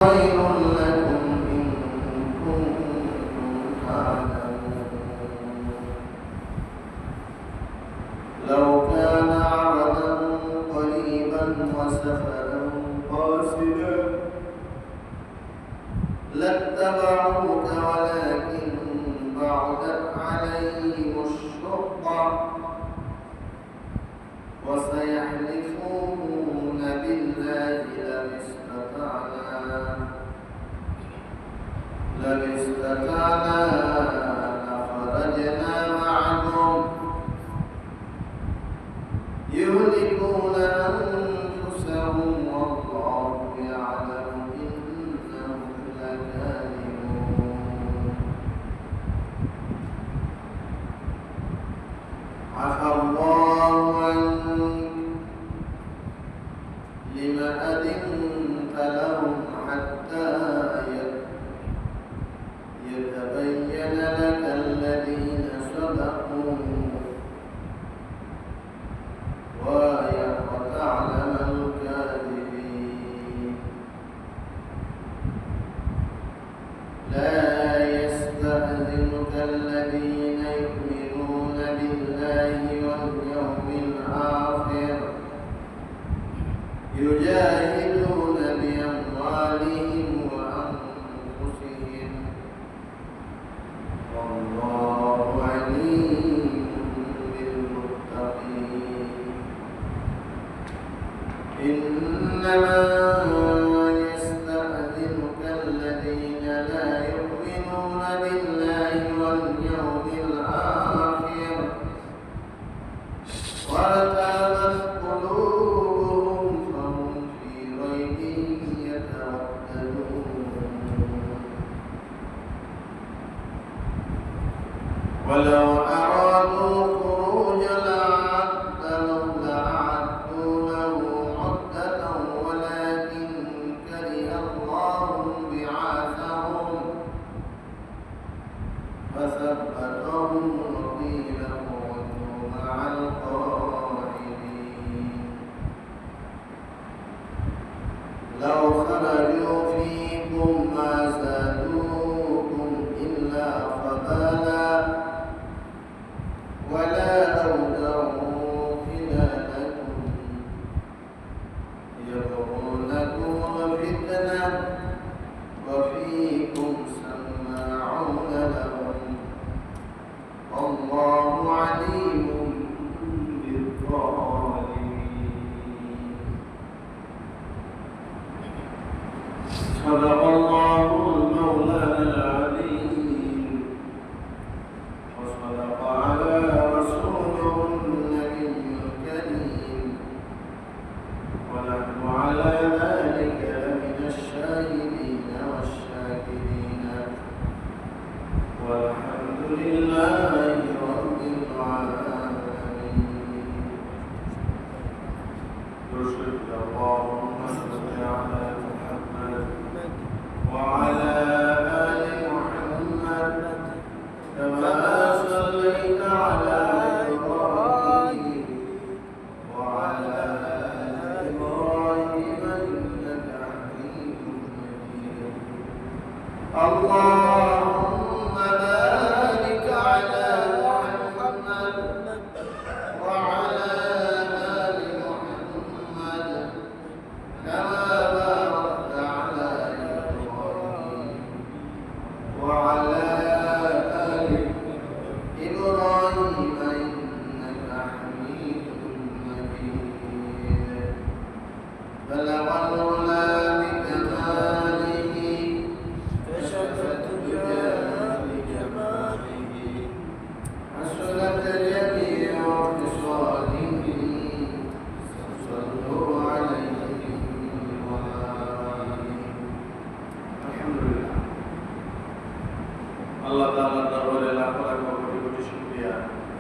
خير لكم إن كنتم تعلمون لو كان عرضا قريبا وسفرا قاصدا لاتبعوك ولكن بعدت عليهم الشقة وسيحلفون بالله لو استطعنا لخرجنا معكم يهلكون أنفسهم والله يعلم إنهم لكاذبون عفى الله عنك لما أذنت لهم حتى يتبين لك الذين صدقوا وتعلم الكاذبين لا يستأذنك الذين يؤمنون بالله واليوم الآخر يجاهدون بأموالهم وأنفسهم والله عليم بالمتقين إنما يستأذنك الذين لا يؤمنون بالله واليوم الآخر وارتابت قلوبهم فهم في ريبهم يترددون ولو أرادوا خروجا لأعدوا له عدة ولكن كره الله بعاثهم فثبتهم وقيل اقعدوا مع القاعدين لو خرجوا فيكم ما زادوكم إلا خبالا ولا أودعوا خلالكم يبغونكم الفتنة وفيكم سماعون لهم والله عليم بالظالمين صدق الله المولانا العظيم وصدق على رسوله النبي الكريم ونحن على ذلك لمن الشاهدين والشاكرين والحمد لله رب العالمين يرشد اللهم صل على محمد وعلى آل محمد كما صليت على إبراهيم وعلى آل إبراهيم إنك حميد مجيد اللهم بارك على محمد وعلى آل محمد كما باركت على إبراهيم وعلى آل إبراهيم إنك حميد مجيد بلغ العلا بكماله كشف الدجى بجماله حسنت جميع خصاله صلوا عليه وآله الحمد لله আল্লাহ তাআলার দরবারে লাখ লাখ কোটি কোটি শুকরিয়া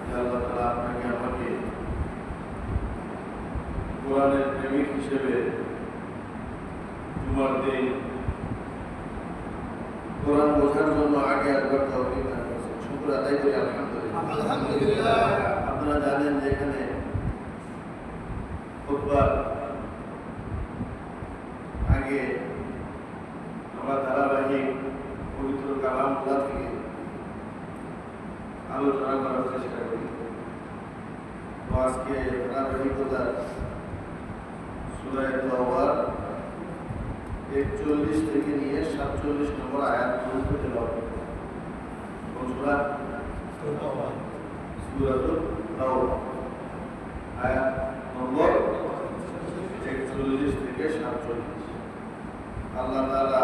যে আল্লাহ তাআলা আপনাকে আমাকে কোরআনের প্রেমিক হিসেবে জুমার দিন কোরআন বোঝার জন্য আগে আসবার তৌফিক দান করেছেন। শুকর আদায় করি আলহামদুলিল্লাহ। আলহামদুলিল্লাহ। আপনারা জানেন যে এখানে খুতবার আগে আলোচনা করার চেষ্টা করি। তো আজকে ধারাবাহিকতা সূরা তাওবার 41 থেকে নিয়ে 47 নম্বর আয়াত পর্যন্ত তেলাওয়াত করব। কোন সূরা? সূরাতুল তাওবা আয়াত নম্বর 41 থেকে 47। আল্লাহ তাআলা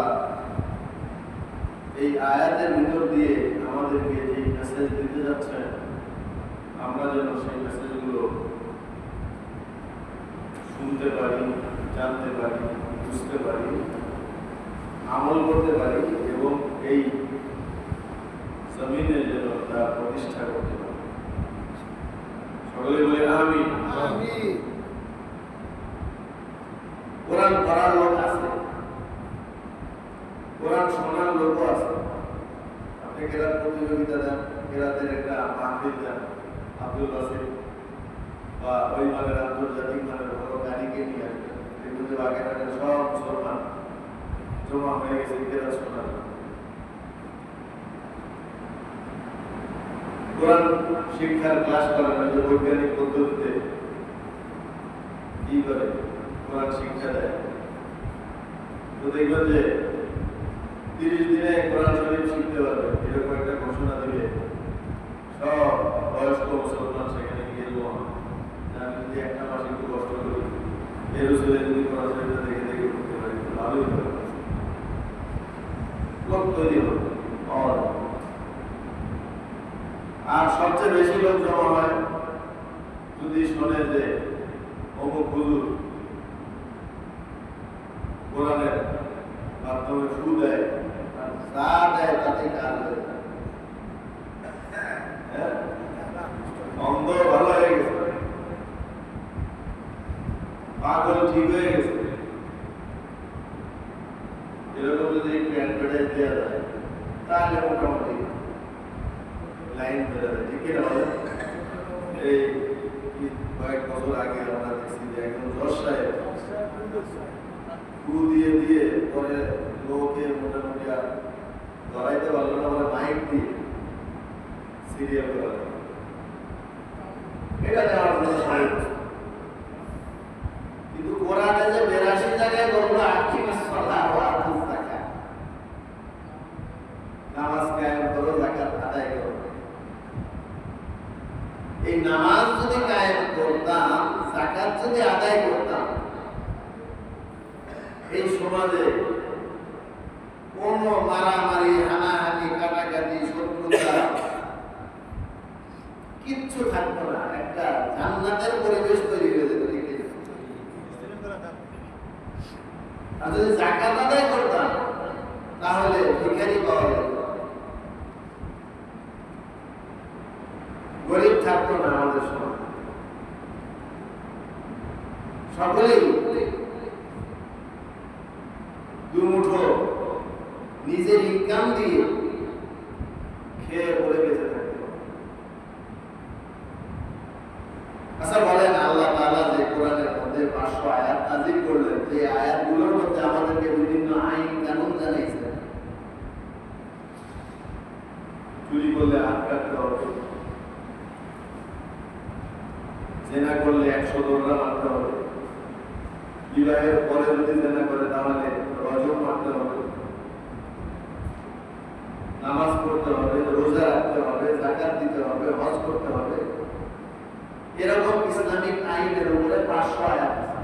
এই আয়াতের ভিতর দিয়ে আমাদেরকে যে মেসেজ দিতে যাচ্ছেন, আমরা যেন সেই মেসেজগুলো শুনতে পারি, জানতে পারি, বুঝতে পারি, আমল করতে পারি এবং এই জমিনে যেন তা প্রতিষ্ঠা করতে পারি। সকলে বলে আমিন। আমিন। কোরআন পড়ার লোক আছে, কোরআন শোনার লোকও আছে। আপনি কেরাত প্রতিযোগিতা দেন, কেরাতের একটা মাহফিল দেন, আব্দুল বাসির বা ওই মানের আন্তর্জাতিক মানের বড় গাড়িকে নিয়ে আসবেন, দেখবেন যে বাগেরহাটের সব মুসলমান জমা হয়ে গেছে কেরাত শোনার। কোরআন শিক্ষার ক্লাস করেন, যে বৈজ্ঞানিক পদ্ধতিতে কি করে কোরআন শিক্ষা দেয়, তো দেখবেন যে 30 দিনে কোরআন শরীফ শিখতে পারবে, এরকম একটা ঘোষণা দিলে সব বয়স্ক মুসলমান সেখানে গিয়ে জমা হয়। আমি যদি একটা মাস একটু কষ্ট করি, এর ছেলে যদি কোরআন শরীফটা দেখে দেখে করতে পারি, ভালোই হবে, লোক তৈরি হবে। আর সবচেয়ে বেশি লোক জমা হয় যদি শোনে যে অমুক হুজুর কোরআনের মাধ্যমে ফু দেয়, যা দেয় তাতে কাজ হয়ে যায়। অন্ধ ভালো হয়ে গেছে, পাগল ঠিক হয়ে গেছে, এরকম যদি ক্যান্ডিডেট দেওয়া যায় তাহলে মোটামুটি লাইন ধরে যায়। ঠিক না? এই কয়েক বছর আগে আমরা দেখছি যে একজন জজ সাহেব ফু দিয়ে দিয়ে পরে লোকে মোটামুটি আর ধরাইতে পারলো না, বলে মাইক দিয়ে সিরিয়াল করা যায়। এটা নেওয়ার জন্য সাহেব, কিন্তু কোরআনে যে 82 জায়গায় বললো আকিমিস সালাহ ওয়া আতুজ যাকাত, নামাজ কায়েম করো, যাকাত আদায় করো। এই নামাজ যদি কায়েম করতাম, যাকাত যদি আদায় করতাম, এই সমাজে কোন মারামারি, হানাহানি, কাটাকাটি, শত্রুতা কিচ্ছু থাকতো না। একটা জান্নাতের পরিবেশ তৈরি হয়ে যেত। আর যদি যাকাত আদায় করতাম তাহলে ভিখারি পাওয়া যেত, গরিব থাকতো না আমাদের সমাজ। সকলেই দুমুঠো নিজের ইনকাম দিয়ে খেয়ে পড়ে বেঁচে থাকতো। আচ্ছা বলেন, আল্লাহ তাআলা যে কোরআনের মধ্যে 500 আয়াত নাযিল করলেন, যে আয়াতগুলোর মধ্যে আমাদেরকে বিভিন্ন আইন কানুন জানিয়েছেন। চুরি করলে হাত কাটতে হবে, জেনা করলে 100 দৌড়া মারতে হবে, বিবাহের পরে যদি জেনা করে তাহলে রজম মারতে হবে, নামাজ পড়তে হবে, রোজা রাখতে হবে, যাকাত দিতে হবে, হজ করতে হবে। এরকম ইসলামিক আইনের উপরে 500 আয়াত আছে।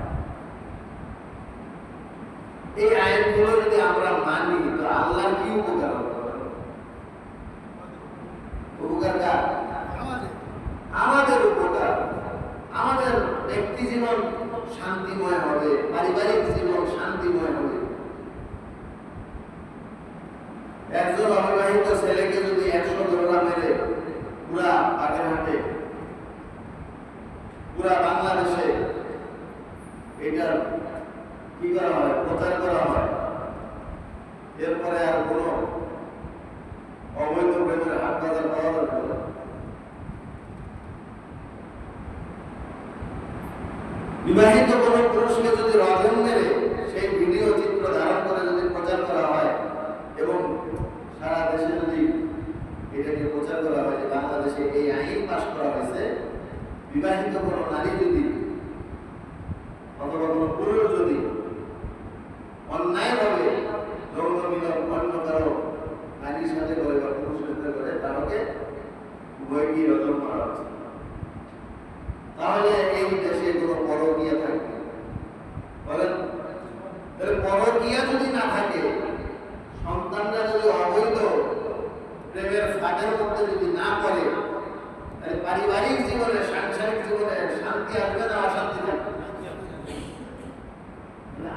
এই আইনগুলো যদি আমরা মানি তো আল্লাহর কি উপকার হবে? উপকার কার? আমাদের উপকার। আমাদের ব্যক্তি জীবন শান্তিময় হবে, পারিবারিক জীবন শান্তিময় হবে। একজন অবিবাহিত ছেলেকে যদি 100 দৌড়া মেরে পুরা বাগেরহাটে, পুরা বাংলাদেশে এটা কি করা হয়, প্রচার করা হয়, এরপরে আর কোনো অবৈধ প্রেমের হাট বাজার পাওয়া যাবে না। বিবাহিত কোনো পুরুষকে যদি রজম মেরে সেই ভিডিও চিত্র ধারণ করে যদি প্রচার করা হয় এবং সারা দেশে যদি এটাকে প্রচার করা হয় যে বাংলাদেশে বিবাহিত কোনো নারী যদি অথবা কোনো পুরুষ যদি অন্যায়ভাবে যৌন মিলন অন্য কারো নারীর সাথে করে বা পুরুষের সাথে করে তাহলে উভয়কে রজম করা হচ্ছে। তাহলে এই দেশে কোনো পরকীয়া থাকবে? বলেন, তাহলে পরকীয়া যদি না থাকে, সন্তানরা যদি অবৈধ প্রেমের ফাঁদের মধ্যে যদি না পড়ে, তাহলে পারিবারিক জীবনে সাংসারিক জীবনে শান্তি আসবে না অশান্তি থাকবে?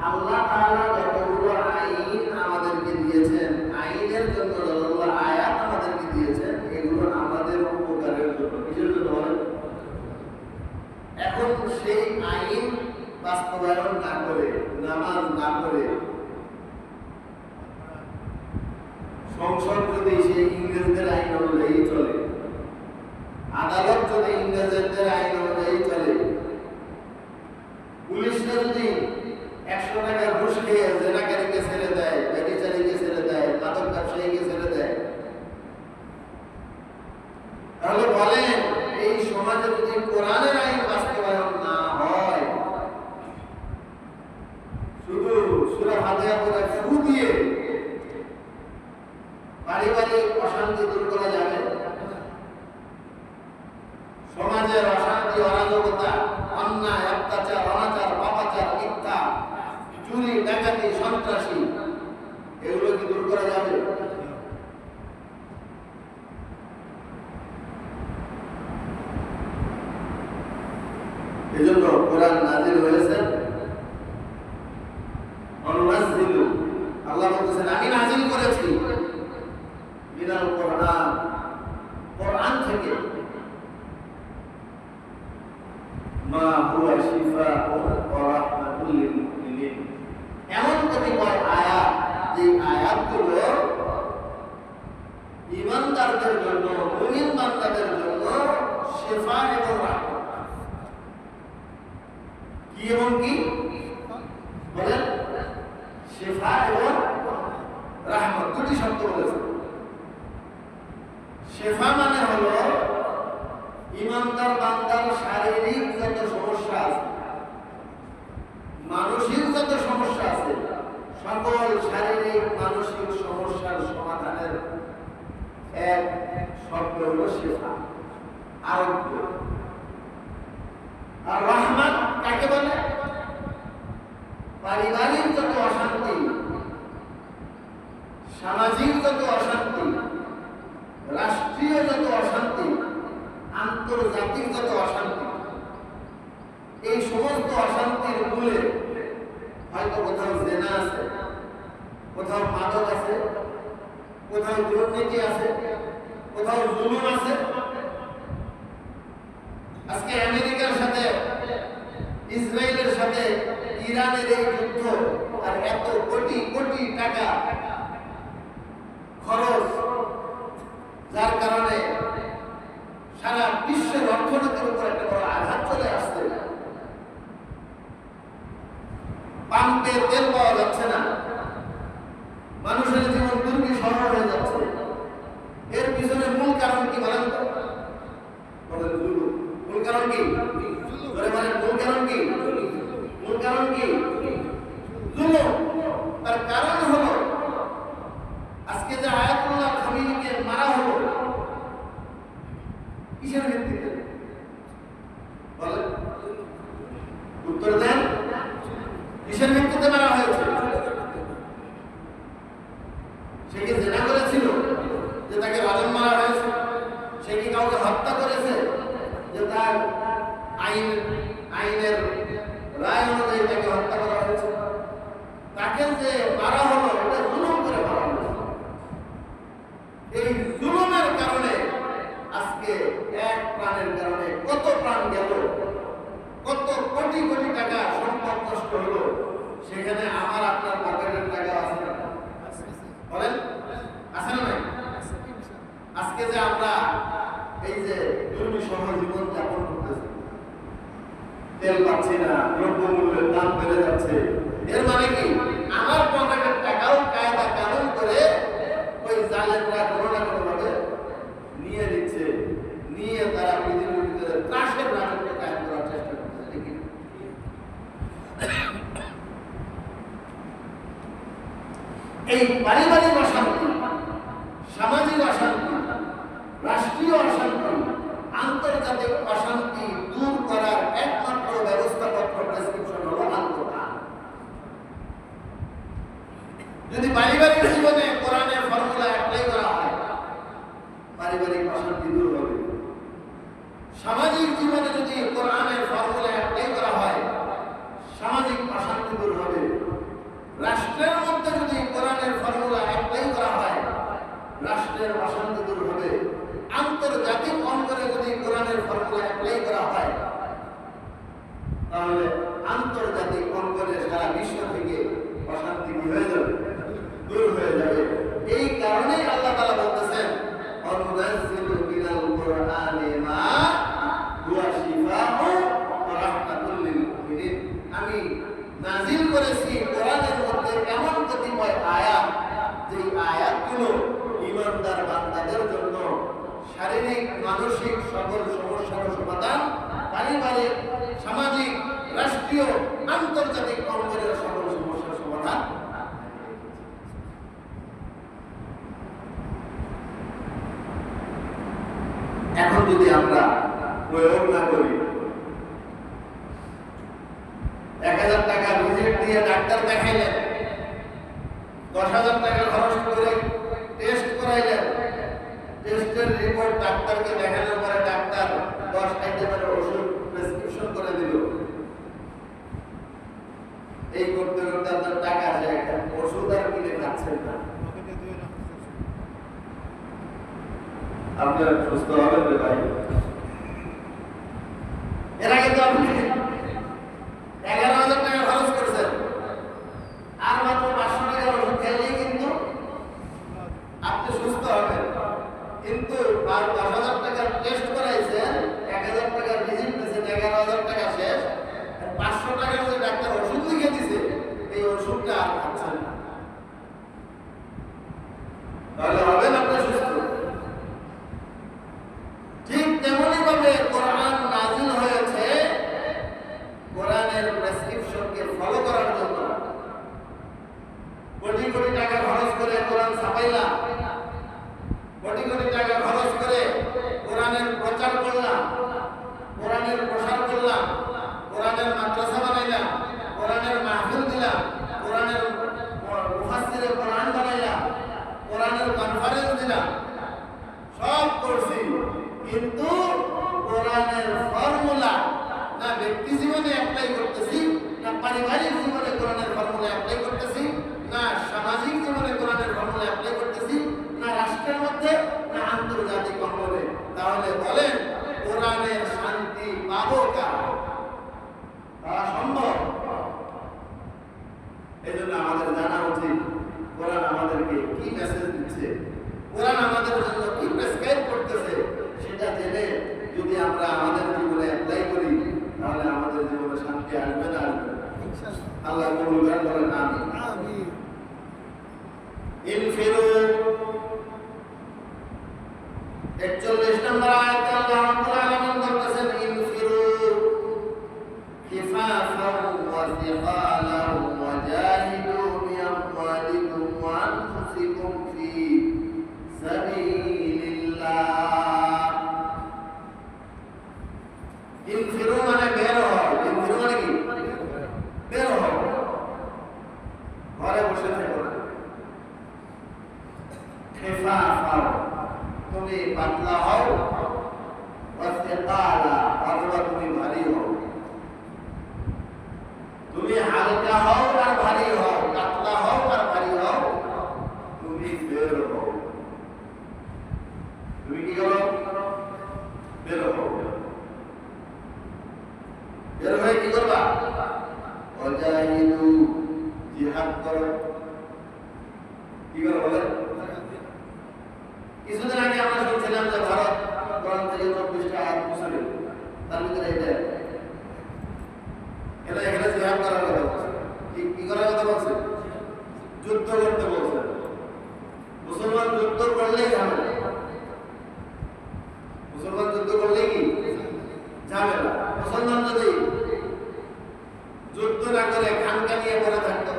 আল্লাহ তাআলা যতগুলো আইন আমাদেরকে দিয়েছেন, আইনের জন্য যতগুলো আয়াত আমাদেরকে দিয়েছেন, এগুলো আমাদের উপকারের জন্য। কিসের জন্য বলেন? এখন সেই আইন বাস্তবায়ন না করে, নামাজ না করে, সংসদ যদি সেই ইংরেজদের আইন অনুযায়ী চলে, আদালত যদি ইংরেজদের আইন অনুযায়ী চলে, পুলিশরা যদি 100 টাকা ঘুষ খেয়ে জেনাকারীকে ছেড়ে দেয়, ব্যভিচারীকে ছেড়ে দেয়, মাদক ব্যবসায়ীকে ছেড়ে দেয়, তাহলে বলেন এই সমাজে যদি কোরআনের আইন বাস্তবায়ন না হয়, শুধু সূরা ফাতিহা পড়ে ফু দিয়ে পারিবারিক অশান্তি দূর করা যাবে? সমাজের অশান্তি, অরাজকতা, অন্যায়, অত্যাচার, অনাচার, পাপাচার, মিথ্যা, চুরি, ডাকাতি, সন্ত্রাসী, এগুলো কি দূর করা যাবে? এজন্য কোরআন নাযিল হয়েছে। অনুনাজ্জিলু, আল্লাহ বলতেছেন আমি নাযিল করেছি মিনাল কোরআন, কোরআন থেকে, মা হুয়া শিফাউন ওয়া রাহমাতুল লিল মুমিনিন, এমন কতিপয় আয়াত, যে আয়াতগুলো ঈমানদারদের জন্য, মুমিন বান্দাদের জন্য শিফা এবং রাহমত। কি এবং কি বলেন? শিফা এবং রাহমত, দুটি শব্দ বলেছে। শিফা মানে হলো ঈমানদার বান্দার শারীরিক যত সমস্যা আছে, মানসিক যত সমস্যা আছে, সকল শারীরিক মানসিক সমস্যার সমাধানের এক শব্দ হলো শিফা, আরোগ্য। আর রহমত কাকে বলে? পারিবারিক যত অশান্তি, সামাজিক যত অশান্তি, রাষ্ট্রীয় যত অশান্তি, আন্তর্জাতিক যত অশান্তি, এই সমস্ত অশান্তির মূলে হয়তো কোথাও জেনা আছে, কোথাও মাদক আছে, কোথাও দুর্নীতি আছে, কোথাও জুলুম আছে। আজকে আমেরিকার সাথে ইসরায়েলের সাথে ইরানের এই যুদ্ধ, আর এত কোটি কোটি টাকা খরচ, যার কারণে সারা বিশ্বের অর্থনীতির উপর একটা বড় আঘাত চলে আসছে। পাম্পে তেল পাওয়া যাচ্ছে না, মানুষের জীবন দুর্বিষহ হয়ে যাচ্ছে। এর পিছনে মূল কারণ কি বলেন তো? বলেন জুলুম। মূল কারণ কি? ধরে বলেন মূল কারণ কি? মূল কারণ কি? জুলুম। তার কারণ হলো আজকে যে আয়াতুল্লাহ খামেনিকে মারা হলো, কিসের ভিত্তিতে বলেন? উত্তর দেন। কিসের ভিত্তিতে মারা হয়েছে? সে কি জেনা করেছিল যে তাকে রজম মারা হয়েছে? সে কি কাউকে হত্যা করেছে যে তার আইনের রায় অনুযায়ী তাকে হত্যা করা হয়েছে? তাকে যে মারা হলো, এটা জুলুম করে মারা হয়েছে। এই জুলুমের কারণে আজকে এক প্রাণের কারণে কত প্রাণ গেল, কত কোটি কোটি টাকা সম্পদ নষ্ট হলো। সেখানে আমার আপনার পকেটের টাকা আছে না? বলেন, আছে না? নাই? আজকে যে আমরা এই যে দুর্বিষহ জীবন যাপন করতেছি, তেল পাচ্ছি না, দ্রব্যমূল্যের দাম বেড়ে যাচ্ছে, এর মানে কি আমার পকেটের টাকাও কায়দা কানুন করে ওই জালেমরা কোনো না কোনো ভাবে নিয়ে নিচ্ছে, নিয়ে তারা পৃথিবীর ভিতরে ত্রাসের রাজত্ব এই পারিবারিক অশান্তি, সামাজিক অশান্তি, রাষ্ট্রীয় অশান্তি, আন্তর্জাতিক অশান্তি দূর করার একমাত্র ব্যবস্থাপত্র প্রেসক্রিপশন হলো আল কোরআন। যদি পারিবারিক জীবনে কোরআনের ফর্মুলা অ্যাপ্লাই করা হয়, পারিবারিক অশান্তি দূর হবে। সামাজিক জীবনে যদি কোরআনের ফর্মুলা অ্যাপ্লাই করা হয়, সামাজিক অশান্তি দূর হবে। রাষ্ট্রের মধ্যে যদি কোরআনের ফর্মুলা অ্যাপ্লাই করা হয়, রাষ্ট্রের অশান্তি দূর হবে। আন্তর্জাতিক অঙ্গনে যদি কোরআনের ফর্মুলা অ্যাপ্লাই করা হয়, তাহলে আন্তর্জাতিক অঙ্গনে সারা বিশ্ব থেকে অশান্তি কি হয়ে যাবে? দূর হয়ে যাবে। এই কারণেই আল্লাহ তাআলা বলতেছেন, অনুনাজ্জিলু মিনাল কুরআনি মা হুয়া শিফাউ ওয়া রাহমাতুল লিল মুমিনিন। আমি নাযিল করেছি কোরআনের মধ্যে এমন কতিপয় আয়াত, যে আয়াতগুলো ঈমানদার বান্দাদের জন্য শারীরিক, মানসিক সকল সমস্যার সমাধান, পারিবারিক, সামাজিক, রাষ্ট্রীয়, আন্তর্জাতিক অঙ্গনের সকল সমস্যার সমাধান। এখন যদি আমরা প্রয়োগ না করি, 1000 টাকা ভিজিট দিয়ে ডাক্তার দেখাইলেন, 10,000 টাকা খরচ করে টেস্ট করাইলেন, টেস্টের রিপোর্ট ডাক্তারকে দেখানোর পরে ডাক্তার 10 আইটেমের ওষুধ প্রেসক্রিপশন করে দিল। এই করতে করতে আপনার টাকা আসে, একটা ওষুধ আর কিনে খাচ্ছেন না, আপনার সুস্থ হবেন রে ভাই? এর আগে তো আপনি 11,000 টাকা খরচ করছেন, আর মাত্র 500 টাকার ওষুধ খেলেই কিন্তু আপনি সুস্থ হবেন। কিন্তু আর 10,000 টাকার টেস্ট করাইছেন, 1,000 টাকার ভিজিট দিয়েছেন, 11,000 টাকা শেষ, 500 টাকার যে ডাক্তার ওষুধ লিখে দিছে, এই ওষুধটা আর খাচ্ছেন না, তাহলে হবেন আপনি সুস্থ? ঠিক তেমনি ভাবে কোরআন নাযিল হয়েছে কোরআনের প্রেসক্রিপশনকে ফলো করার জন্য। কোটি কোটি টাকা খরচ করে কোরআন ছাপাইলাম, কোটি কোটি টাকা খরচ করে কোরআনের প্রচার করলাম, কোরআনের প্রসার করলাম, কোরআনের মাদ্রাসা বানাইলাম, কোরআনের মাহফিল দিলাম, কোরআনের মুফাসসিরে কোরআন বানাইলাম, কোরআনের কনফারেন্স দিলাম, সব করছি। কিন্তু কোরআনের ফর্মুলা না ব্যক্তি জীবনে অ্যাপ্লাই করতেছি, না পারিবারিক জীবনে কোরআনের ফর্মুলা অ্যাপ্লাই করতেছি, না সামাজিক জীবনে কোরআনের ফর্মুলা অ্যাপ্লাই করতেছি, না রাষ্ট্রের মধ্যে, না আন্তর্জাতিক অঙ্গনে। তাহলে বলেন কোরআনের শান্তি পাবো কারা? তারা সম্ভব? এই জন্য আমাদের জানা উচিত কোরআন আমাদেরকে কি মেসেজ দিচ্ছে, কোরআন আমাদের জন্য কি প্রেসক্রাইব করতেছে, সেটা জেনে যদি আমরা আমাদের জীবনে অ্যাপ্লাই করি, তাহলে আমাদের জীবনে শান্তি আসবে না? আসবে? আল্লাহ কবুল করেন, বলেন আমিন। ইনফিরু 41 নম্বর আয়াতে আল্লাহ রাব্বুল আলামিন বলতেছেন, ইনফিরু খিফাফান ওয়া সিকালান ওয়া জাহিদু বিআমওয়ালিকুম ওয়া আনফুসিকুম ফি সাবিলিল্লাহ। ইনফিরু মানে বের হও। ইনফিরু মানে কি? বের হও, ঘরে বসে থেকো না। খিফাফান তুমি পাতলা হও, ওয়া সিকালা অথবা তুমি ভারী হও। তুমি হালকা হও আর ভারী হও, পাতলা হও আর ভারী হও, তুমি বের হও। তুমি কি করো? বের হও। বের হয়ে কি করবা? ওয়াজাহিদু, জিহাদ করো। কি করো বলেন? কিছুদিন আগে আমরা শুনছিলাম যে ভারত কোরআন থেকে 24টা আয়াত মুছে, তার ভিতরে এটা এখানে জিহাদ করার কথা বলছে। কি করার কথা বলছে? যুদ্ধ করতে বলছে। মুসলমান যুদ্ধ করলেই ঝামেলা, মুসলমান যুদ্ধ করলে কি ঝামেলা। মুসলমান যদি যুদ্ধ না করে খানকা নিয়ে পড়ে থাকতো,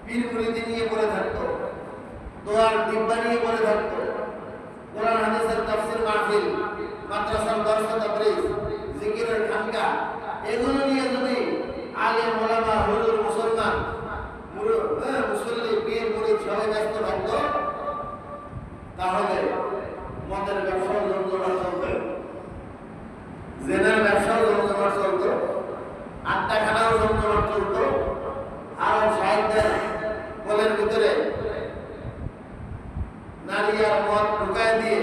পীর মুরিদি নিয়ে পড়ে থাকতো, দোয়ার ডিব্বা নিয়ে পড়ে থাকতো, কোরআন হাদিসের তাফসীর মাহফিল, মাদ্রাসার দরস তাদরিস, জিকিরের খানকা, এগুলো নিয়ে যদি আলেম ওলামা হুজুর মুসলমান মুসল্লি পীর মুরিদ সবাই ব্যস্ত থাকতো, তাহলে মদের ব্যবসাও জমজমাট চলতো, জেনার ব্যবসাও জমজমাট চলতো, আড্ডাখানাও জমজমাট চলতো। আরব সাহিত্যের কোলের ভিতরে নারী আর মদ ঢুকায় দিয়ে,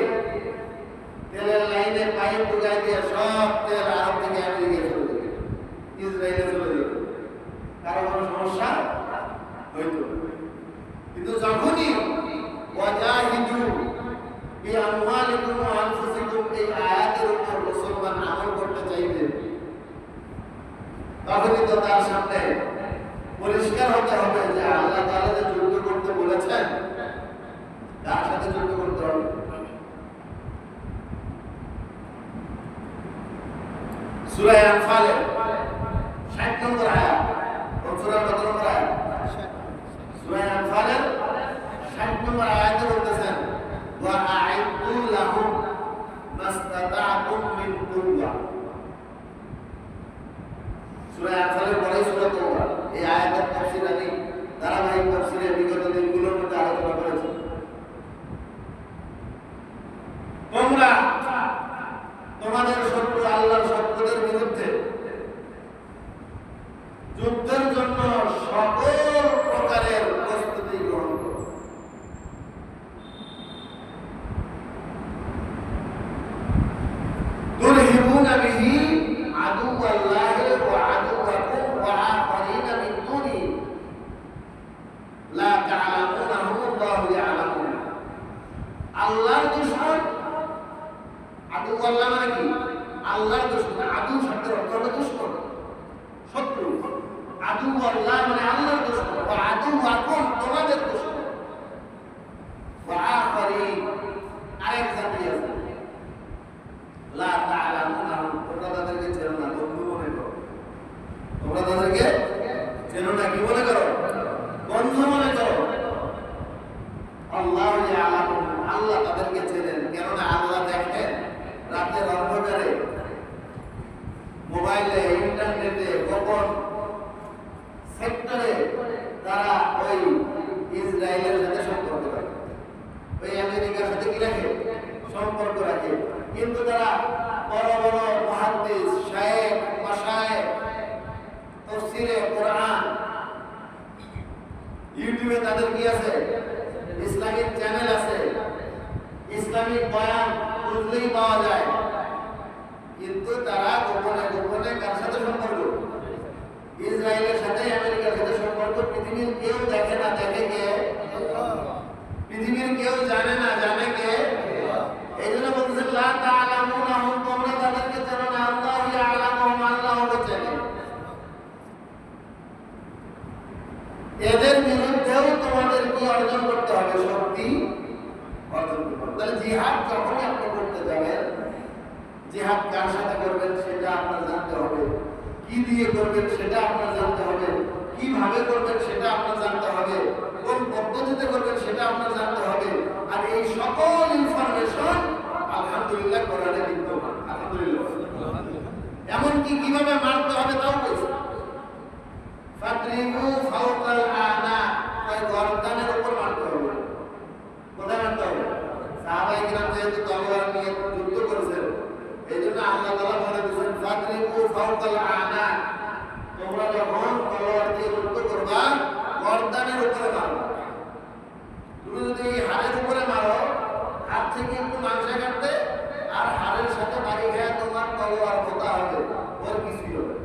তেলের লাইনে পাইপ ঢুকায় দিয়ে সব তেল আরব থেকে আমেরিকা চলে যেত, ইসরায়েলে চলে যেত, কারো কোনো সমস্যা হইতো। কিন্তু যখনই ওয়াজাহিদু বিআমওয়ালিকুম ওয়া আনফুসিকুম এই আয়াতের উপর মুসলমান আমল করতে চাইবে, তখনই তো তার সামনে পরিষ্কার হতে হবে যে আল্লাহ তাআলা যে যুদ্ধ করতে বলেছেন তার সাথে যুদ্ধ করতে হবে। সূরা আনফালের 60 নম্বর আয়াত, সূরা কত নম্বর আয়াত? সূরা আনফালের 60 নম্বর আয়াতে বলতেছেন ওয়া আ'ইদু লাহুম মাসতাতা'তুম মিন কুওয়া। সূরা আনফালের পরে সূরা তাওবা, এই আয়াতের তাফসীর আমি ধারাবাহিক তাফসীরে বিগত দিনগুলোর মধ্যে আলোচনা করেছি। তোমরা তোমাদের শত্রু আল্লাহর শত্রুদের বিরুদ্ধে যুদ্ধের জন্য সকল প্রকারের প্রস্তুতি গ্রহণ করো। তুরহিবুনা বিহি আদুওয়াল্লাহি ওয়া আদুওয়াকুম ওয়া আখারিনা মিন দুনি লা তা'লামুনাহুম আল্লাহু ইয়া'লামুন। আল্লাহর দুশমন, আদুওয়াল্লাহ মানে কি? আল্লাহর দুশমন। আদু শব্দের অর্থ হলো দুশমন, শত্রু। আদুওয়াল্লাহ মানে আল্লাহর দুশমন, ওয়া আদুওয়াকুম তোমাদের দুশমন, ওয়া আখারিন আরেক জাতি আছে লা তা'লামুনাহুম তোমরা তাদেরকে চেনো না, বন্ধু মনে করো। তোমরা তাদেরকে চেনো না, কি মনে করো? বন্ধু মনে করো। আল্লাহু ইয়া'লামু, আল্লাহ তাদেরকে চেনেন, কেননা আল্লাহ দেখেন রাতের অন্ধকারে মোবাইলে, ইন্টারনেটে, গোপন সেক্টরে তারা ওই ইসরায়েলের সাথে সম্পর্ক রাখে, ওই আমেরিকার সাথে কি রাখে? সম্পর্ক রাখে। কিন্তু তারা বড় বড় মুহাদ্দিস, শায়েখ, মাশায়েখ, তাফসীরে কোরআন, ইউটিউবে তাদের কি আছে? ইসলামিক চ্যানেল আছে, ইসলামিক বয়ান খুঁজলেই পাওয়া যায়। কিন্তু তারা গোপনে গোপনে কার সাথে সম্পর্ক? ইসরায়েলের সাথে, আমেরিকার সাথে সম্পর্ক। পৃথিবীর কেউ দেখে না, দেখে কে? পৃথিবীর কেউ জানে না, জানে কে? এই জন্য বলছেন লা তা'লামুনাহুম তোমরা তাদেরকে চেনো না, আল্লাহু ইয়া'লামুহুম আল্লাহকে চেনে। এদের বিরুদ্ধেও তোমাদের কি অর্জন করতে হবে? শক্তি অর্জন করতে হবে। তাহলে জিহাদ যখনই আপনি করতে যাবেন, জিহাদ কার সাথে করবেন সেটা আপনার জানতে হবে, কি দিয়ে করবেন সেটা আপনার জানতে হবে, কিভাবে করবেন সেটা আপনার জানতে হবে, কোন পদ্ধতিতে করবেন সেটা আপনার জানতে হবে। আর এই সকল ইনফরমেশন আলহামদুলিল্লাহ কোরআনে বিদ্যমান। আলহামদুলিল্লাহ। এমনকি কিভাবে মারতে হবে তাও বলছে। ফাদরিবু ফাওকাল আনাক, ওই গর্দানের উপর মারতে হবে। কোথায় মারতে হবে? সাহাবায়ে কিরাম যেহেতু তলোয়ার নিয়ে যুদ্ধ করেছেন, এই জন্য আল্লাহ তাআলা বলে দিয়েছেন ফাদরিবু ফাওকাল আনাক, তোমরা যখন তলোয়ার দিয়ে যুদ্ধ করবা গর্দানের উপরে মারো। তুমি যদি হাড়ের উপরে মারো, হাত থেকে একটু মাংস কাটবে আর হাড়ের সাথে বাড়ি খেয়ে তোমার তলোয়ার পোতা হবে, ওর কিছুই হবে।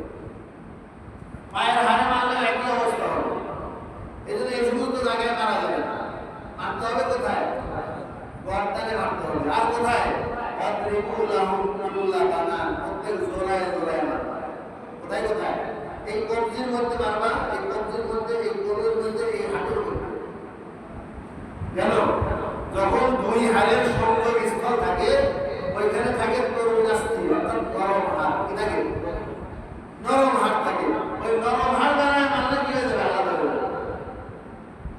পায়ের হাড়ে মারলে একই অবস্থা হবে। এই জন্য এই সমস্ত জায়গায় মারা যাবে না, মারতে হবে কোথায়? গর্দানে মারতে হবে। আর কোথায়? প্রত্যেক জোড়ায় জোড়ায় মারবা। কোথায় কোথায়? এই কবজির মধ্যে মারবা, এই কবজির মধ্যে, এই কোলের মধ্যে, এই হাঁটুর মধ্যে। কেন? যখন দুই হাড়ের সংযোগ স্থল থাকে ওইখানে থাকে তরুণাস্থি, অর্থাৎ নরম হাড়। কি থাকে? নরম হাড় থাকে। ওই নরম হাড় বানায় মারলে কি হয়ে যাবে? আলাদা করে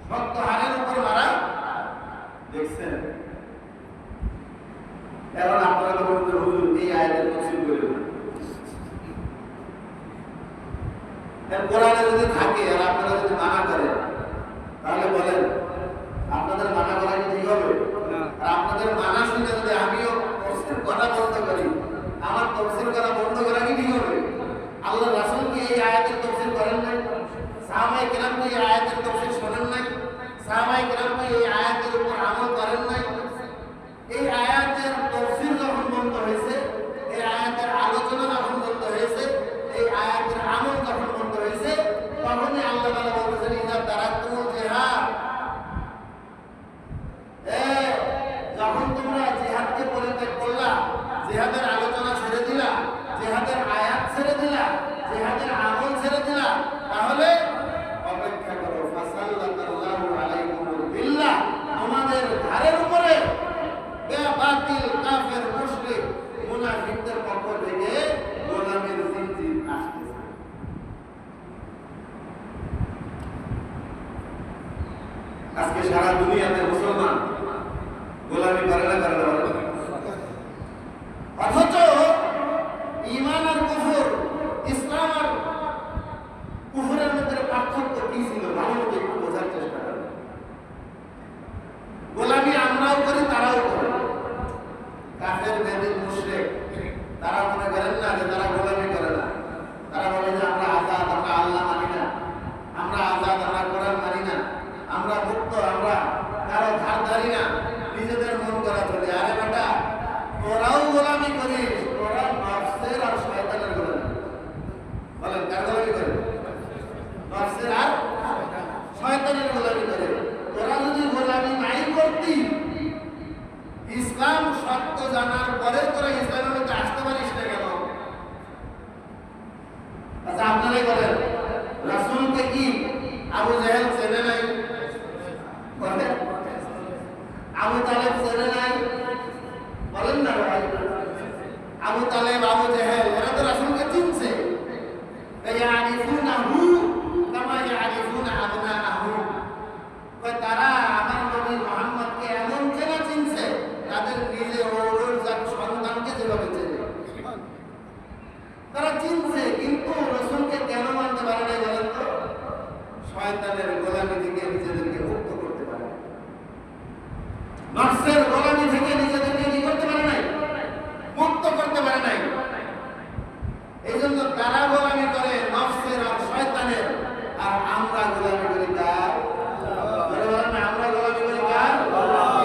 শক্ত হাড়ের উপর মারা হুজুর এই আয়াতের তাফসীর করে দেন। কোরআনে যদি থাকে আর আপনারা যদি মানা করেন তাহলে বলেন আপনাদের মানা করা কি ঠিক হবে? আর আপনাদের মানা শুনে যদি আমিও তাফসীর করা বন্ধ করি, আমার তাফসীর করা বন্ধ করা কি ঠিক হবে? আল্লাহ রাসূল কি এই আয়াতের তাফসীর করেন নাই? সাহাবায়ে কেরাম কি এই আয়াতের তাফসীর শোনেন নাই? সাহাবায়ে কেরাম কি এই আয়াতের উপর আমল করেন নাই? এই আয়াতের তাফসীর যখন বন্ধ হয়েছে, এই আয়াতের আলোচনা যখন বন্ধ হয়েছে, এই আয়াতের আমল যখন বন্ধ হয়েছে, তখনই আল্লাহ তাআলা বলেছেন ইযা তারাকতুমুল জিহাদ, যখন তোমরা জিহাদকে পরিত্যাগ করলা, জিহাদের আলোচনা ছেড়ে দিলা, জিহাদের আয়াত ছেড়ে দিলা, জিহাদের আমল ছেড়ে দিলা, তাহলে অপেক্ষা করো ফাসাল্লাল্লাহু আলাইকুমুল বিল্লাহ, তোমাদের ঘাড়ের উপরে বাতিল কাফের মুশরিক মুনাফিকদের পক্ষ থেকে গোলামের জিনজির আসতেছে। আজকে সারা দুনিয়াতে মুসলমান গোলামি করে না, করে না, অথচ ঈমান আর কুফর, ইসলাম আর কুফরের মধ্যে পার্থক্য কি ছিল ভালো মতো একটু বোঝার চেষ্টা করেন। গোলামি আমরাও করি, তারাও করে। কাফের বেদিন মুশরিক তারা মনে করেন না যে তারা গোলামি করে না, তারা বলে যে আমরা আজাদ, আমরা আল্লাহ মানি না, আমরা আজাদ, আমরা কোরআন মানি না, আমরা মুক্ত, আমরা কারো ধার ধারি না, নিজেদের মন করা চলে। আরে বেটা, তোরাও গোলামি করিস, তোরা নফসের আর শয়তানের গোলামি। বলেন কার গোলামি করে? নফসের আর শয়তানের গোলামি করে। তোরা যদি গোলামি নাই করতি, ইসলাম সত্য জানার পরে তোরা ইসলামের মধ্যে আসতে পারিস না কেন? আচ্ছা আপনারাই বলেন, রাসূলকে কি আবু জাহেল চেনে নাই? বলেন আবু তালেব চেনে নাই? বলেন না ভাই, আবু তালেব, আবু জাহেল এরা তো রাসূলকে চিনছে। ইয়ারিফুনাহু কামা ইয়ারিফুনা আবনাআহু, তারা আমার নবী মুহাম্মদকে এমন চেনা চিনছে তাদের নিজের ঔরজাত সন্তানকে যেভাবে চেনে। তারা চিনছে, কিন্তু রাসূলকে কেন মানতে পারে না বলেন তো? শয়তানের গোলামি থেকে নিজেদেরকে মুক্ত করতে পারে, নফসের গোলামি থেকে নিজেদেরকে কি করতে পারে নাই? মুক্ত করতে পারে নাই। এই জন্য তারা গোলামি করে নফসের আর শয়তানের, আর আমরা গোলামি করি কার? আমরা গোলামি করি কার?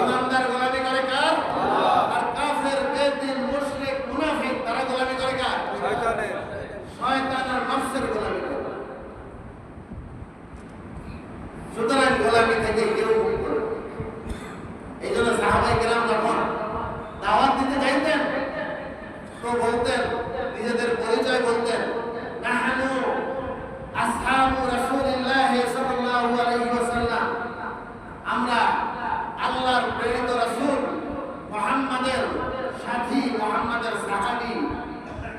ইমানদার গোলামি করে কার? আর কাফের বেদিন মুশরিক মুনাফিক তারা গোলামি করে কার? শয়তানের। শয়তানের নফসের গোলামি করে। সুতরাং গোলামি থেকে কেউ মুক্ত নয়। এই জন্য সাহাবায়ে কেরাম যখন দাওয়াত দিতে যাইতেন তো বলতেন, নিজেদের পরিচয় বলতেন, নাহনু আসহাবু রাসূলিল্লাহ সাল্লাল্লাহু আলাইহি ওয়াসাল্লাম, আমরা আল্লাহর প্রেরিত রাসূল মুহাম্মাদের সাথী, মুহাম্মাদের সাহাবী।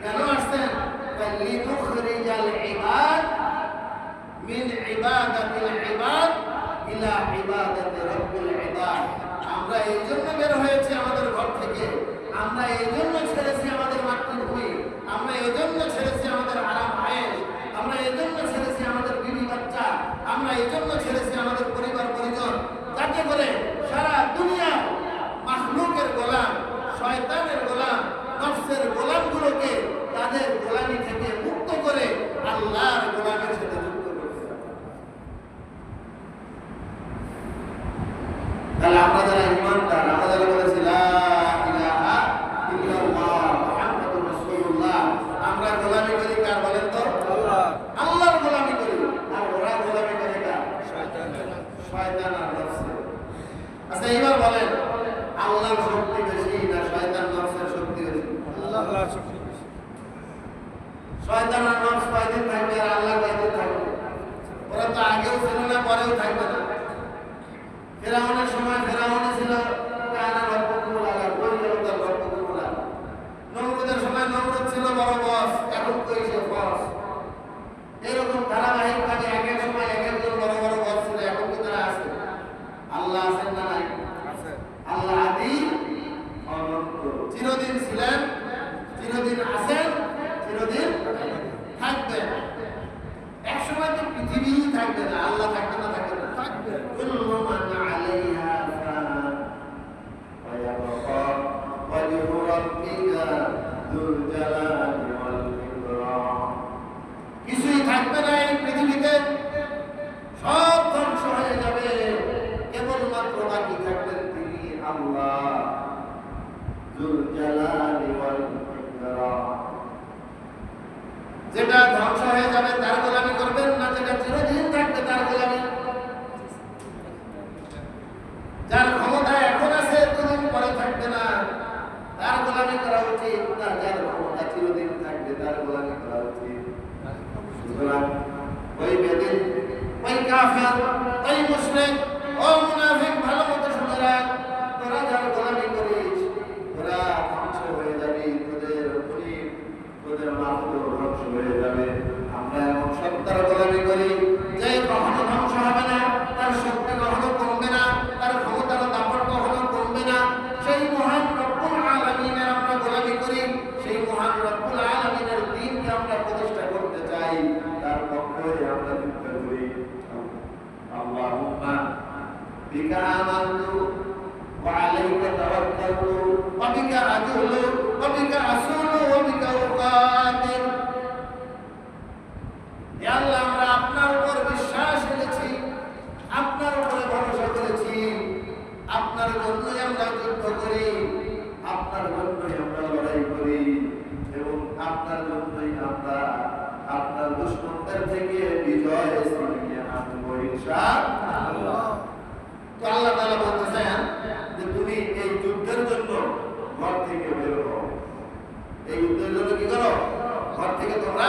কেন আসছেন? লিনুখরিজাল ইবাদ মিন ইবাদাতিল ইবাদ ইলা ইবাদাতি রাব্বিল ইবাদ। আমরা এই জন্য বের হয়েছি আমাদের ঘর থেকে, আমরা এই জন্য ছেড়েছি আমাদের মাতৃভূমি, আমরা এই জন্য ছেড়েছি আমাদের আরাম আয়েশ, আমরা এই জন্য ছেড়েছি আমাদের বিবি বাচ্চা, আমরা এই জন্য ছেড়েছি আমাদের পরিবার পরিজন, যাতে করে সারা দুনিয়া মাখলুকের গোলাম, শয়তানের গোলাম, নফসের গোলামগুলোকে তাদের গোলামি থেকে মুক্ত করে আল্লাহর গোলামের সাথে যুক্ত করতে হবে। তাহলে আমরা যারা ঈমানদার, আমরা যারা বলেছি লা ইলাহা ইল্লাল্লাহ মুহাম্মাদুর রাসূলুল্লাহ, আমরা গোলামি করি কার বলেন তো? আল্লাহ। আল্লাহর গোলামি করি। আর ওরা গোলামি করে কার? শয়তানের। শয়তান আর নফসের। আচ্ছা এবার বলেন, আল্লাহর শক্তি বেশি না শয়তান নফসের শক্তি বেশি? আল্লাহর শক্তি বেশি। শয়তান আর নফস কয়দিন থাকবে আর আল্লাহ কয়দিন থাকবে? ওরা তো আগেও ছিল না, পরেও থাকবে না। ফেরাউনের সময় ফেরাউনই ছিল কানা রব্বুকুম আলা, বই গেল তার রব্বুকুম আলা। নমরুদের সময় নমরুদ ছিল বড় বস, এখন কই সে বস। এরকম ধারাবাহিকভাবে এক এক সময় এক একজন বড় বড় বস ছিল, এখন কি তারা আছে? আল্লাহ আছেন না নাই? আল্লাহ আদি অনন্ত, চিরদিন ছিলেন, চিরদিন আছেন, চিরদিন থাকবেন। এক সময় তো পৃথিবী থাকবে না, আল্লাহ থাকবে না, থাকবে না, থাকবে। কুল্লু মান আলাইহা ফান ওয়া ইয়াবকা ওয়াজহু রাব্বিকা যুল জালালি ওয়াল ইকরাম। কিছুই থাকবে না এই পৃথিবীতে, সব ধ্বংস হয়ে যাবে, কেবলমাত্র বাকি থাকবেন তিনি আল্লাহ যুল জালালি ওয়াল ইকরাম। যেটা ধ্বংস হয়ে যাবে তার গোলামি করবেন না, যেটা চিরদিন থাকবে তার গোলামি। যার ক্ষমতা এখন আছে দুদিন পরে থাকবে না, তার গোলামি করা উচিত না। যার ক্ষমতা চিরদিন থাকবে তার গোলামি করা উচিত। সুতরাং ওই বেদিন, ওই কাফের, ওই মুশরিক, ও মুনাফিক, ভালো মতো শুনে রাখ, তোরা যার গোলামি করিস তোরা ধ্বংস হয়ে যাবি, তোদের মুনিব, তোদের মাহবুব ধ্বংস হয়ে যাবে। আমরা এমন সত্তার গোলামি করি যে কখনো ধ্বংস হবে না, তার শক্তি কখনো কমবে না, তার ক্ষমতার দাপট কখনো কমবে না। সেই মহান রব্বুল আলামিনের আমরা গোলামি করি, সেই মহান রব্বুল আলামিনের দ্বীনকে আমরা প্রতিষ্ঠা করতে চাই, তার পক্ষে আমরা যুদ্ধ করি। আল্লাহুম্মা বিকা আমানতু ওয়া আলাইকা তাওয়াক্কালতু ওয়া বিকা আদুলু ওয়া বিকা আসুলু ওয়া বিকা উকাতিল। ইয়া আল্লাহ, আমরা আপনার উপর বিশ্বাস করেছি, আপনার উপরে ভরসা করেছি, আপনার জন্যই আমরা যুদ্ধ করি, আপনার জন্যই আমরা লড়াই করি, এবং আপনার জন্যই আমরা আপনার দুশমনদের থেকে বিজয় ছিনিয়ে আনবো ইনশাআল্লাহ। তো আল্লাহ তাআলা বলতেছেন যে তুমি এই যুদ্ধের জন্য ঘর থেকে বের হও। এই যুদ্ধের জন্য কি করো? ঘর থেকে তোমরা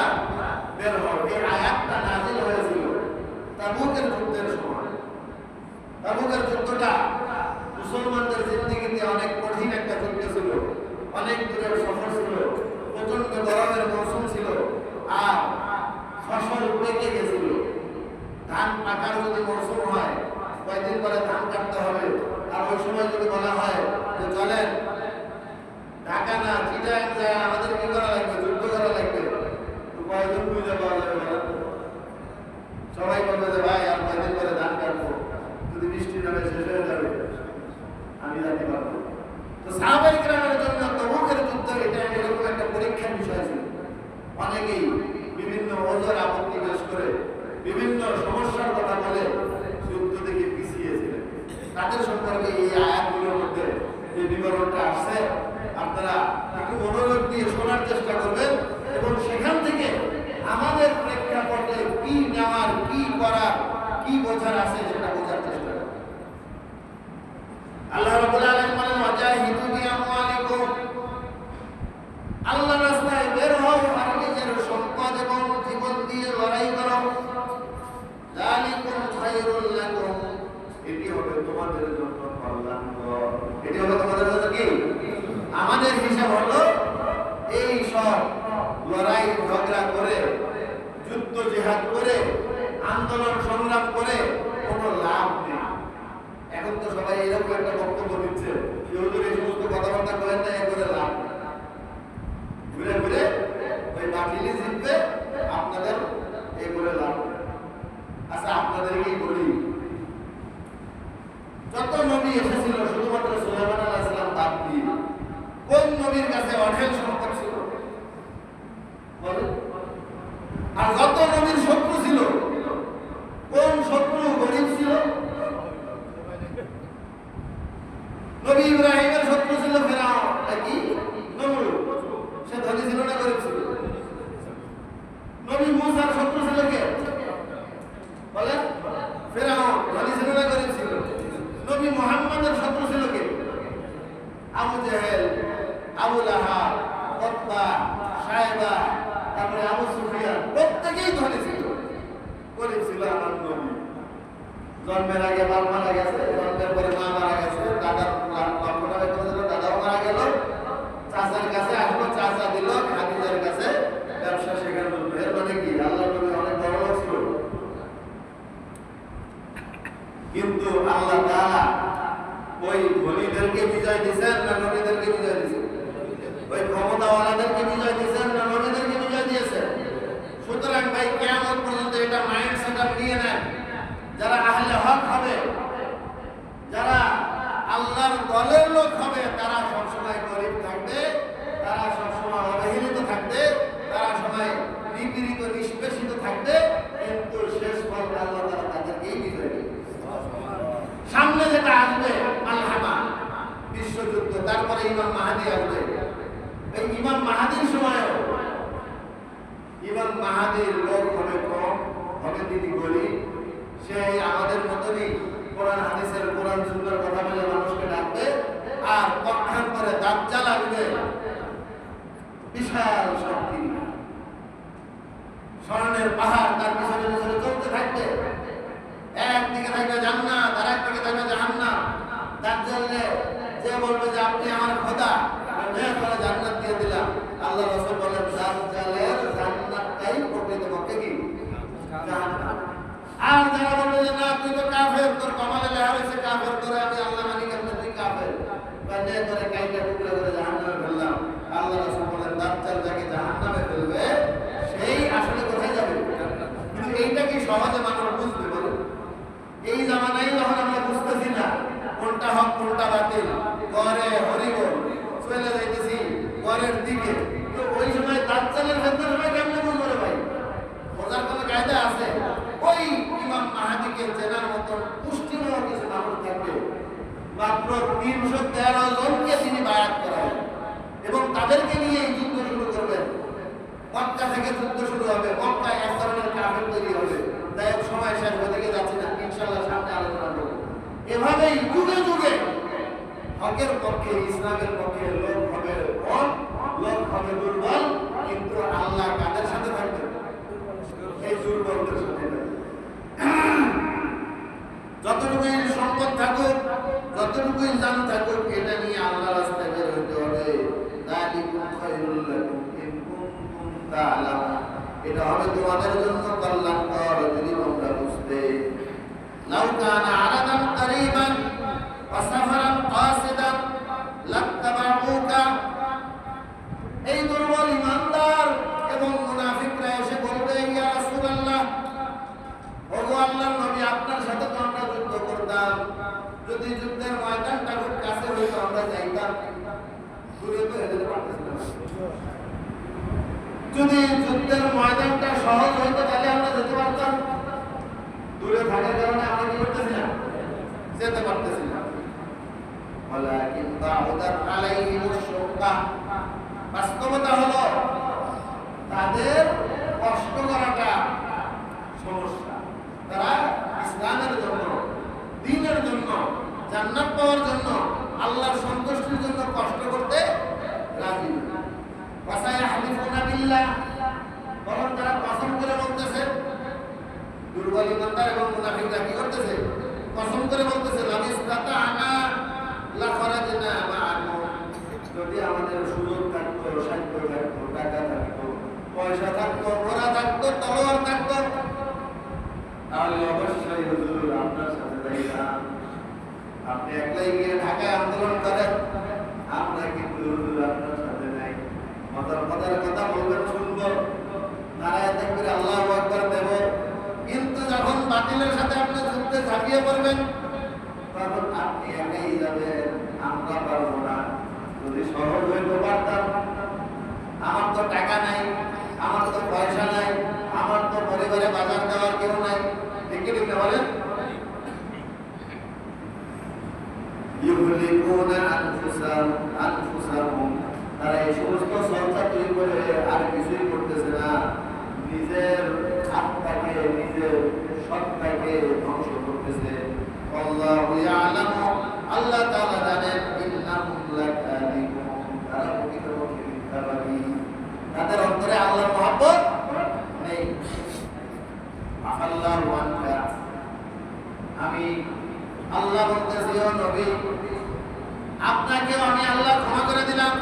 বের হও। এই আয়াতটা নাযিল হয়েছিল তাবুকের যুদ্ধের সময়। তাবুকের যুদ্ধটা মুসলমানদের জিন্দেগিতে অনেক কঠিন একটা যুদ্ধ ছিল, অনেক দূরের সফর ছিল, প্রচন্ড গরমের মৌসুম ছিল, আর ফসল পেকে গেছিল। ধান পাকার যদি মৌসুম হয়, কয়েকদিন পরে ধান কাটতে হবে, আর ওই সময় যদি বলা হয় যে চলেন ঢাকা না চিটাগাং যায়, আমাদের কি করা লাগবে? যুদ্ধ করা লাগবে। তো কয়েকজন বুঝে পাওয়া যাবে? সবাই বলবে যে ভাই আর কয়েকদিন পরে ধান কাটবো, যদি বৃষ্টি নামে শেষ হয়ে যাবে, আমি জানতে পারবো। তো সাহাবায়ে কেরামের জন্য তাবুকের যুদ্ধ এটা এরকম একটা পরীক্ষার বিষয় ছিল। অনেকেই বিভিন্ন ওজোর আপত্তি পেশ করে, বিভিন্ন সমস্যার কথা বলে যুদ্ধ থেকে পিছিয়েছিলেন। তাদের সম্পর্কে এই আয়াতগুলোর মধ্যে যে বিবরণটা আসছে, আপনারা একটু মনোযোগ দিয়ে শোনার চেষ্টা করবেন, এবং সেখান থেকে আমাদের প্রেক্ষাপটে কি নেওয়ার, কি করার, কি বোঝার আছে সেটা বোঝার চেষ্টা করবেন। আল্লাহ রাব্বুল আলামিন বলেন, ওয়াজাহিদু বিআমওয়ালিকুম, আল্লাহর রাস্তায় বের হও আর নিজের সম্পদ এবং জীবন দিয়ে লড়াই করো। যালিকুম খায়রুল লাকুম, এটি হবে তোমাদের জন্য কল্যাণকর। এটি হবে তোমাদের জন্য কি? আমাদের হিসাব হলো এই সব লড়াই ঝগড়া করে, যুদ্ধ জিহাদ করে, আন্দোলন সংগ্রাম করে কোনো লাভ নেই। এখন তো সবাই এরকম একটা বক্তব্য দিচ্ছে, কেউ যদি এই সমস্ত কথাবার্তা বলেন না, এ করে লাভ নেই। ঘুরে ঘুরে ওই বাতিলি জিতবে, আপনাদের এ করে লাভ নেই। আচ্ছা, আপনাদেরকেই বলি, যত নবী এসেছিল শুধুমাত্র সুলাইমান আলাইহিস সালাম বাদ দিয়ে কোন নবীর কাছে অঢেল সম্পদ ছিল? আর যত নবীর শত্রু ছিল, কোন শত্রু গরিব ছিল? নবী ইব্রাহিমের শত্রু ছিল ফেরাউন, নাকি নমরুদ? সে ধনী ছিল না গরিব ছিল? নবী মুসার শত্রু ছিল কে? বলেন, ফেরাউন। ধনী ছিল না গরিব ছিল? নবী মুহাম্মদের শত্রু ছিল কে? আবু জেহেল, আবু লাহাব, উতবা, শায়বা, তারপরে আবু সুফিয়ান, প্রত্যেকেই ধনী ছিল, গরিব ছিল আমার নবী। জন্মের আগে বাপ মারা গেছে, জন্মের পরে মা মারা গেছে, দাদার দাদাও মারা গেল, চাচার কাছে আসলো, চাচা দিল খাদিজার কাছে ব্যবসা শেখার জন্য। এর মানে কি আল্লাহর নবী অনেক বড় লোক ছিল? কিন্তু আল্লাহ তাআলা ওই ধনীদেরকে বিজয় দিয়েছেন না নবীদেরকে বিজয় দিয়েছেন? ওই ক্ষমতাওয়ালাদেরকে বিজয় দিয়েছেন কিয়ামত পর্যন্ত এটা মাইন্ড সেটআপ নিয়ে নেন, যারা আহলে হক হবে, যারা আল্লাহর দলের লোক হবে, তারা সবসময় গরিব থাকবে, তারা সবসময় অবহেলিত থাকবে, তারা সময় নিপীড়িত নিষ্পেষিত থাকবে, কিন্তু শেষ ফল আল্লাহ তাআলা তাদেরকেই বিজয় দিবে। সামনে যেটা আসবে মালহামা, বিশ্বযুদ্ধ, তারপরে ইমাম মাহাদি আসবে। এই ইমাম মাহাদির সময়ও ইমাম মাহাদির লোক হবে কম, হবে তিনি গরিব, সে আমাদের মতনই কোরআন হাদিসের কোরআন সুন্নাহর কথা বলে মানুষকে ডাকবে, আর পক্ষান্তরে দাজ্জাল আসবে বিশাল শক্তি, স্বর্ণের পাহাড় তার পিছনে পিছনে চলতে থাকবে, একদিকে থাকবে জান্নাত আর একদিকে থাকবে জাহান্নাম। দাজ্জালে যে বলবে যে আপনি আমার খোদা, আমি জান্নাত দিয়ে দিলাম, আল্লাহ রাসূল বলেন দাজ্জালের জান্নাতটাই প্রকৃতপক্ষে কি জাহান্নাম। আর যারা বলবে যে না তুই তো কাফের, তোর কমালে লেখা হয়েছে কাফের, তোরে আমি আল্লাহ মানি কেমনে, তুই কাফের, মানে তোরে কাইটা টুকরা করে জাহান্নামে ফেললাম, আল্লাহ রাসূল বলেন দাজ্জাল যাকে জাহান্নামে ফেলবে সেই আসলে কোথায় যাবে? কিন্তু এইটা কি সহজে মানুষ বুঝতে পারে? এই জামানায় যখন আমরা বুঝতেছি না কোনটা হক কোনটা বাতিল, করে হরিবল চলে যাইতেছি ঘরের দিকে, তো ওই সময় দাজ্জালের ফেতনার সময় কেমনে বুঝবো রে ভাই? বোঝার কোনো কায়দা আছে? ওই ইমাম মাহাদিকে চেনার মতো পুষ্টিময় কিছু মানুষ থাকবে, মাত্র 313 জনকে তিনি বায়াত করাবেন এবং তাদেরকে নিয়ে এই যুদ্ধ শুরু করবেন। মক্কা থেকে যুদ্ধ শুরু হবে, মক্কায় এক ধরনের কাফের তৈরি হবে। যাই হোক, সময় শেষ হয়ে থেকে যাচ্ছে না, ইনশাআল্লাহ সামনে আলোচনা করব। এভাবেই যুগে যুগে হকের পক্ষে, ইসলামের পক্ষে লোক হবে কম, লোক হবে দুর্বল, কিন্তু আল্লাহ কাদের সাথে থাকবে? এই দুর্বলদের সাথে। যতটুকুই সম্পদ থাকুক, যতটুকুই জান থাকুক, এটা নিয়ে আল্লাহ রাস্তায় বের হতে হবে। যালিকুম খায়রুল লাকুম ইন কুনতুম তা'লামুন, এটা হবে তোমাদের জন্য কল্যাণকর যদি তোমরা বুঝতে। লাউ কানা আরাদান করিবান ওয়া সাফারান কাসিদান লাত্তাবাউকা, এই দুর্বল ইমানদার এবং মুনাফিকরা এসে বলবে ইয়া রাসূলুল্লাহ, ওগো আল্লাহর নবী, আপনার সাথে তো আমরা যুদ্ধ করতাম, যদি যুদ্ধের ময়দানটা খুব কাছে হইতো আমরা যাইতাম, দূরে তো যেতে পারতেছি না। যদি যুদ্ধের ময়দানটা সহজ হইতো তাহলে আমরা যেতে পারতাম, দূরে থাকার কারণে আমরা কি করতেছি না, যেতে পারতেছি না। ওয়ালাকিন বাউদাত আলাইহিমুশ শুক্কা, বাস্তবতা হলো তাদের কষ্ট করাটা সমস্যা। তারা ইসলামের জন্য, দ্বীনের জন্য, জান্নাত পাওয়ার জন্য, আল্লাহর সন্তুষ্টির জন্য কষ্ট করতে রাজি। ওয়াসায়াহলিফুনা বিল্লাহ, বরং তারা কসম করে বলতেছে, দুর্বল ইমানদার এবং মুনাফিকরা কি করতেছে? কসম করে বলতেছে লামিস্তাতা'না লাখরাজনা মা'আকুম, যদি আমাদের সুযোগ থাকতো, সাধ্য থাকতো, টাকা থাকতো, পয়সা থাকতো, ঘোড়া থাকতো, তলোয়ার থাকতো, তাহলে অবশ্যই হুজুর আপনার সাথে যাইতাম। আপনি একলাই গিয়ে ঢাকায় আন্দোলন করেন, আমরা কিন্তু হুজুর আপনার সাথে নাই। মজার মজার কথা বলবেন, শুনবো, নারায়ে তাকবীর আল্লাহু আকবার দেব, কিন্তু যখন বাতিলের সাথে আপনি যুদ্ধে ঝাঁপিয়ে পড়বেন তখন আপনি একাই যাবেন, আমরা পারবো না। যদি সহজ হইতে পারতাম, আমার তো টাকা নাই, আমার তো পয়সা নাই, আমার তো পরিবারে বাজার দেওয়ার কেউ নাই, ঠিক কি ঠিক বলেন? ইউহলিকুনা আনফুসাহুম, তারা এই সমস্ত সরকার তৈরি করে আর কিছুই করতেছে না, নিজের আত্মাকে, নিজের সত্তাকে ধ্বংস করতেছে। আল্লাহু ইয়ালামু, আল্লাহ তাআলা জানেন, ইন্নাহুম লাকাযিবুন, তারা প্রকৃতপক্ষে মিথ্যাবাদী, তাদের অন্তরে আল্লাহর মহব্বত নেই। আল্লাহু আনকা, আমি আল্লাহ বলতেছি ও নবী, আপনাকেও আমি আল্লাহ ক্ষমা করে দিলাম।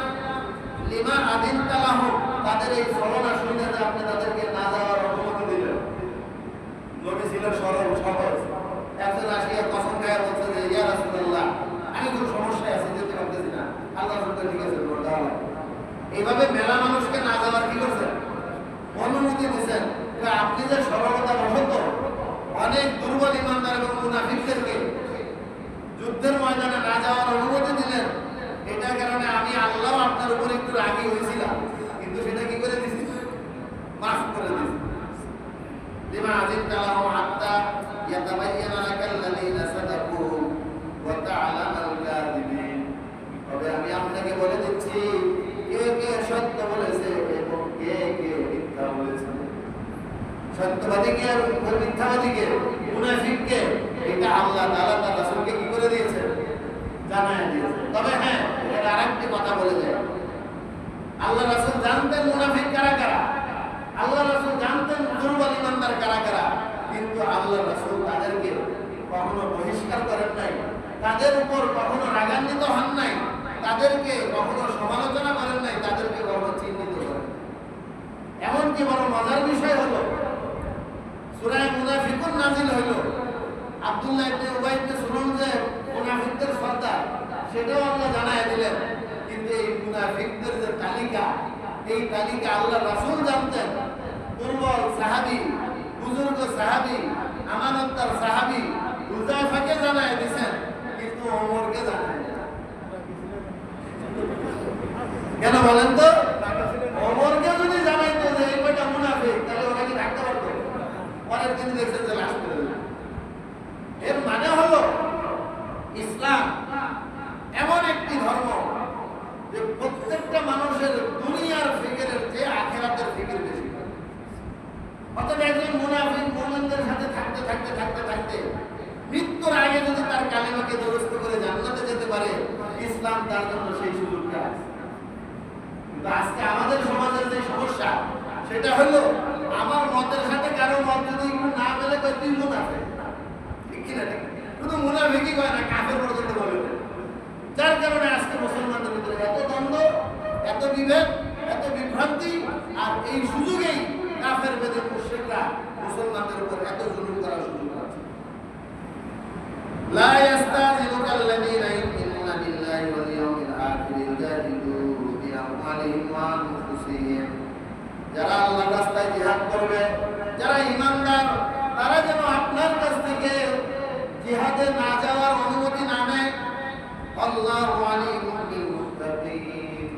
লিমা আদিনতা লাহুম, তাদের এই ছলনা শুনে যে আপনি তাদেরকে না যাওয়ার অনুমতি দিলেন। নবী ছিলেন সরল সহজ, একজন আসিয়া কসম খায়া বলছে যে ইয়া রাসূলুল্লাহ, আমি খুব সমস্যায় আছি, যেতে পারতেছি না। আল্লাহ বলতে ঠিক আছে, এইভাবে মেলা মানুষকে না যাওয়ার কি করছেন? অনুমতি দিয়েছেন। আপনি যে সরলতা বশত অনেক দুর্বল ইমানদার এবং মুনাফিকদেরকে যুদ্ধের ময়দানে না যাওয়ার অনুমতি দিলেন, এটার কারণে আমি আল্লাহ আপনার উপর একটু রাগী হয়েছিলাম, কিন্তু সেটা কি করে দিছি? মাফ করে দিছি। লিমা আযিনতা লাহুম হাত্তা ইয়াতাবায়্যানা লাকাল্লাযীনা সাদাকু ওয়া তা'লামাল কাযিবিন। তবে আমি আপনাকে বলে দিচ্ছি কে কে সত্য বলেছে এবং কে কে মিথ্যা বলেছে। সত্যবাদীকে আর মিথ্যাবাদীকে, মুনাফিককে, এটা আল্লাহ তাআলা তার রাসূলকে কি করে দিয়েছে? জানায় দিয়েছে। তবে হ্যাঁ, এটা আরেকটি কথা বলে যায়, আল্লাহ রাসূল জানতেন মুনাফিক কারা কারা, আল্লাহ রাসূল জানতেন দুর্বল ইমানদার কারা কারা, কিন্তু আল্লাহ রাসূল তাদেরকে কখনো বহিষ্কার করেন নাই, তাদের উপর কখনো রাগান্বিত হন নাই, তাদেরকে কখনো সমালোচনা করেন নাই, তাদেরকে কখনো চিহ্নিত করেন। এমনকি বড় মজার বিষয় হলো সূরা মুনাফিকুন নাযিল হইল, আব্দুল্লাহ ইবনে উবাই ইবনে সুলুল যে মুনাফিকদের সর্দার, সেটাও আল্লাহ জানায় দিলেন। কিন্তু এই মুনাফিকদের যে তালিকা, এই তালিকা আল্লাহ রাসূল জানতেন। দুর্বল সাহাবী, বুজুর্গ সাহাবী, আমানতদার সাহাবী হুযায়ফাকে জানায় দিয়েছেন, কিন্তু ওমরকে জানায় না। কেন বলেন তো? ওমরকে যদি জানাইতো যে এই কয়টা মুনাফিক, তাহলে ওরা কি থাকতে পারতো? পরের দিন দেখছেন যে লাশ করে দিল। এর মানে হলো ইসলাম এমন একটি ধর্ম যে প্রত্যেকটা মানুষের দুনিয়ার ফিকিরের চেয়ে আখিরাতের ফিকির বেশি। অর্থাৎ একজন মুনাফিক মুমিনদের সাথে থাকতে থাকতে থাকতে থাকতে মৃত্যুর আগে যদি তার কালিমাকে দুরুস্ত করে জান্নাতে যেতে পারে, ইসলাম তার জন্য সেই সুযোগটা আছে। কিন্তু আজকে আমাদের সমাজের যে সমস্যা, সেটা হলো আমার মতের সাথে কারো মত যদি একটু না মেলে, কয় তুই মুনাফিক। ঠিক কিনা? ঠিক। শুধু মুনাফিকই কয় না, কাফের পর্যন্ত বলে দেয়। যার কারণে আজকে মুসলমানদের ভিতরে এত দ্বন্দ্ব, এত বিভেদ, এত বিভ্রান্তি, আর এই সুযোগেই কাফের বেদের মুশরিকরা মুসলমানদের উপর এত জুলুম করার সুযোগ আছে। লা ইয়াস্তাযিনুকা আল্লাযীনা ইউমিনুনা বিল্লাহি ওয়াল ইয়াউমিল আখির ইউজাহিদু বিআমওয়ালিহিম ওয়া আনফুসিহিম। যারা আল্লাহর রাস্তায় জিহাদ করবে, যারা ঈমানদার, তারা যেন আপনার কাছ থেকে জিহাদে না যাওয়ার অনুমতি না নেয়। আল্লাহু আলিমুল বিল মুত্তাকিন।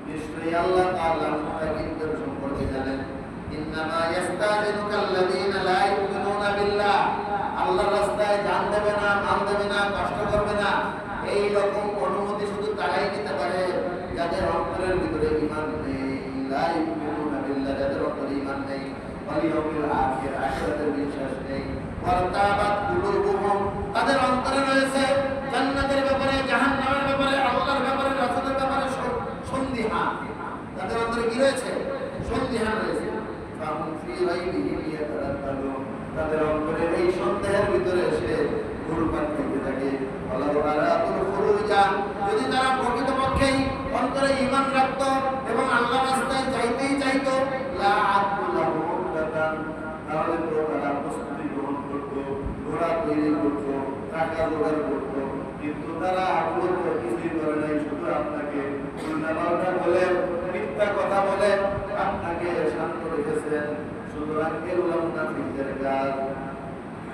নিশ্চয়ই আল্লাহ তাআলা মুত্তাকিনদের সম্পর্কে জানেন। ইন্নামা ইয়াস্তাযিনুকা আল্লাযীনা লা ইউমিনুনা বিল্লাহ। আল্লাহর রাস্তায় জান দেবে না, মাল দেবে না, কষ্ট করবে না, এই রকম অনুমতি শুধু তারাই নিতে পারে যাদের অন্তরের ভিতরে ঈমান নেই। লা ইউমিনুনা বিল্লাহ, যাদের অন্তরে ঈমান নেই, ওয়াল ইয়াউমিল আখির, আখিরাতের বিশ্বাস নেই। ওয়ারতাবাত কুলুবুহুম, তাদের অন্তরে রয়েছে জান্নাতের ব্যাপারে, জাহান্নামের ব্যাপারে, আল্লাহর ব্যাপারে, রাসূলের ব্যাপারে সন্দিহান। তাদের অন্তরে কি রয়েছে? সন্দিহান রয়েছে। ফাহুম ফী রাইবিহিম ইয়াতারাদ্দাদুন, তাদের অন্তরে এই সন্দেহের ভিতরে এসে ঘুরপাক খেতে থাকে। ওয়ালাউ আরাদুল খুরুজা, যদি তারা প্রকৃতপক্ষেই অন্তরে ঈমান রাখত এবং আল্লাহর রাস্তায় যাইতেই চাইতো, লা আদুল্লাহু উদ্দাতান, তাহলে তো তারা প্রস্তুতি গ্রহণ করতো, ঘোড়া তৈরি করতো, টাকা জোগাড় করতো। কিন্তু তারা আগ্রহ কিছুই করে নাই, শুধু আপনাকে উল্টাপাল্টা বলে, মিথ্যা কথা বলে আপনাকে শান্ত রেখেছেন। সুতরাং এগুলো মুনাফিকদের কাজ।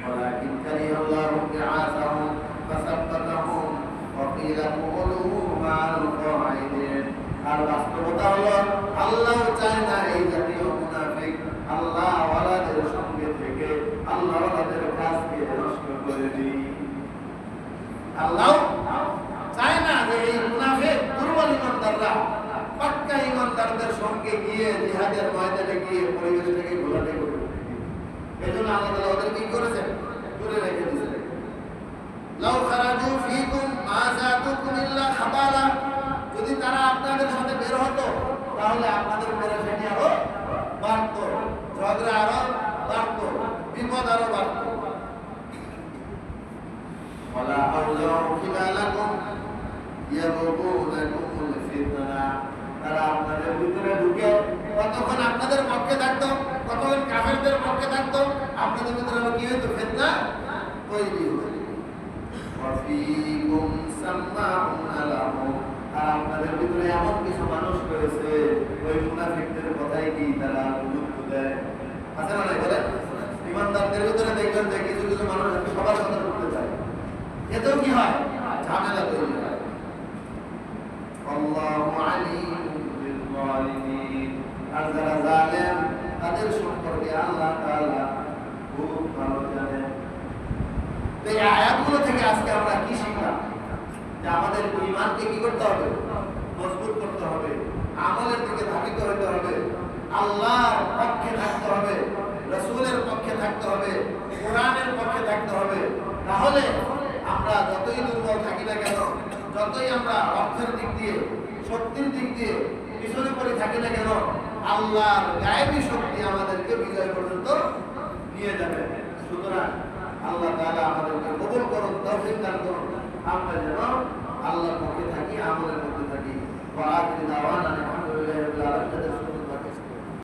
ওয়ালাকিন কারিহাল্লাহু বিআসাহুম ফাসাব্বাতাহুম ওয়া কিলা কুলু মা'আল কাঈদিন। আর বাস্তবতা হলো আল্লাহ চায় না এই জাতীয় মুনাফিক আল্লাহ ওয়ালাদের সঙ্গে থেকে আল্লাহ ওয়ালাদের কাজকে নষ্ট করে দিই। আল্লাহ চায় না যে এই মুনাফিক দুর্বল ইমানদাররা পাক্কা ইমানদারদের সঙ্গে গিয়ে জিহাদের ময়দানে গিয়ে পরিবেশটাকে ঘোলাটে করে দেয়। এজন্য আল্লাহ তাআলা ওদের কি করেছেন? দূরে রেখে দিয়েছেন। লাউ খারাজু ফীকুম মা যাতুকুম ইল্লা খাবালা, যদি তারা আপনাদের সাথে বের হতো তাহলে আপনাদের পেরেশানি আরো বাড়তো, ঝগড়া আরো বাড়তো, বিপদ আরো বাড়তো। ওয়ালা আউযাউ খিলালাকুম ইয়াবগুনাকুমুল ফিতনা, তারা আপনাদের ভিতরে ঢুকে কতক্ষণ আপনাদের পক্ষে থাকতো, কতক্ষণ কাফেরদের পক্ষে থাকতো, আপনাদের ভিতরে কি হতো? ফিতনা তৈরি হতো। ওয়াফীকুম সাম্মাউনা লাহুম, আর আপনাদের ভিতরে এমন কিছু মানুষ রয়েছে ওই মুনাফিকদের কথাই কি তারা গুরুত্ব দেয়। আছে না? কি হয়? ঝামেলা তৈরি হয়। আল্লাহু আলিমুম বিল যালিমিন। আর যারা জালেম তাদের সম্পর্কে আল্লাহ তাআলা খুব ভালো জানেন। তো এই আয়াতগুলো থেকে আজকে আমরা কি শিখলাম? যে আমাদের ঈমানকে কি করতে হবে? মজবুত করতে হবে, আমলের দিকে ধাবিত হতে হবে, আল্লাহর পক্ষে থাকতে হবে, রাসূলের পক্ষে থাকতে হবে, কোরআনের পক্ষে থাকতে হবে। তাহলে আমরা যতই দুর্বল থাকি না কেন, যতই আমরা অর্থের দিক দিয়ে, শক্তির দিক দিয়ে পিছনে পড়ে থাকি না কেন, আল্লাহর গায়েবী শক্তি আমাদেরকে বিজয় পর্যন্ত নিয়ে যাবে। সুতরাং আল্লাহ তাআলা আমাদেরকে কবুল করুন, তৌফিক দান করুন, আমরা যেন আল্লাহর পক্ষে থাকি, আমলের পক্ষে থাকি। ওয়া আখিরু দাওয়ানা